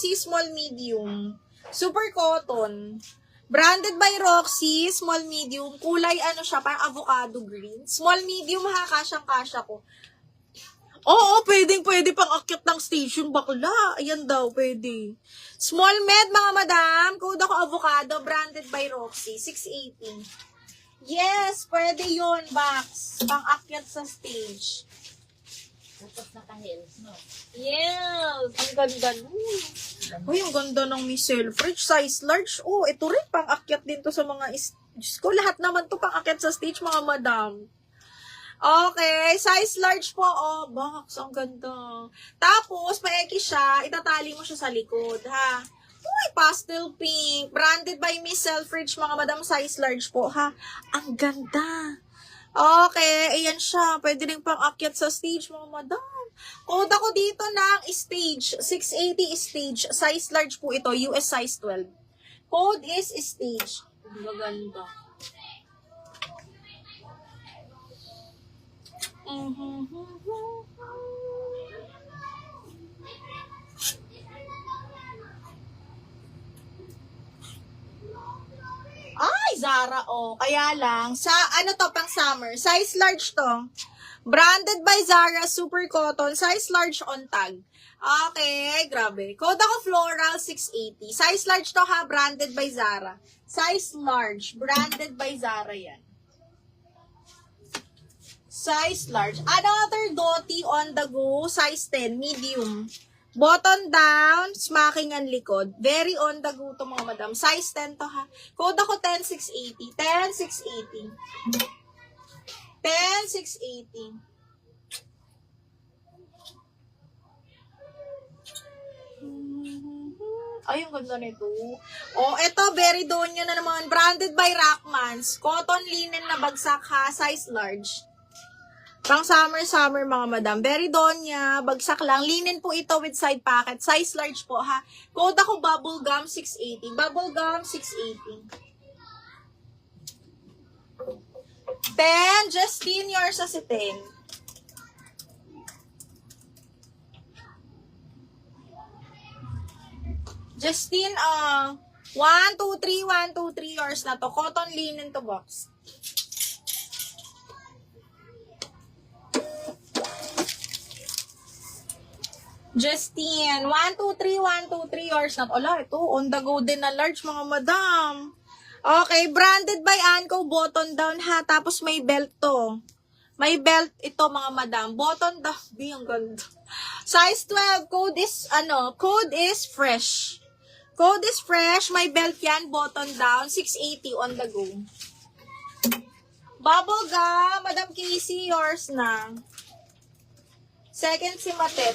Roxy, small medium. Super cotton. Branded by Roxy, small medium. Kulay ano siya, parang avocado green. Small medium ha, kasyang-kasya ko. Oo, pwede pang akyat ng station bakla. Ayan daw, pwede. Small med, mga madam. Code ako avocado, branded by Roxy, 680. Yes, pwede yun, box. Pang akyat sa stage. Tapos naka-heels, no? Yes, ang ganda nun. Uy, ang ganda ng Michelle Fridge, size large. Oh, ito rin pang akyat din to sa mga Diyos ko, lahat naman to pang akyat sa stage, mga madam. Okay, size large po. Oh, box, ang ganda. Tapos, maeki siya, itatali mo siya sa likod, ha? Uy, pastel pink. Branded by Miss Selfridge, mga madam, size large po, ha? Ang ganda. Okay, ayan siya. Pwede rin pang akyat sa stage, mga madam. Code ako dito ng stage. 680 stage. Size large po ito. US size 12. Code is stage. Maganda. Ay, Zara, oh. Kaya lang, sa, ano to, pang summer. Size large to. Branded by Zara, super cotton. Size large on tag. Okay, grabe. Code ako floral, 680. Size large to ha, branded by Zara. Size large, branded by Zara yan. Size large. Another doti on the go, size 10, medium. Button down, smacking ang likod. Very on the go to, mga madam. Size 10 to ha. Code ako 10680. 10680. 10680. Ay, ang ganda nito. Oh, eto, very donya na naman. Branded by Rackmans. Cotton linen na bagsak ha. Size large. Pang summer, mga madam. Very donya. Bagsak lang. Linen po ito with side pocket. Size large po ha. Code ako bubblegum 680. Bubblegum 680. 10. Justine, yours sa si 10. Justine, 1, 2, 3, 1, 2, 3 yours na to. Cotton linen to box. Justine, 1, 2, 3, 1, 2, 3 yours na to. Ala, ito, on the go din na large, mga madam. Okay, branded by Anko, button down ha. Tapos may belt to. May belt ito, mga madam. Button down. Di, ang ganda. Size 12, code is fresh. Code is fresh. May belt yan, button down. 680 on the go. Bubble gum, Madam Casey, yours na. Second si Matet.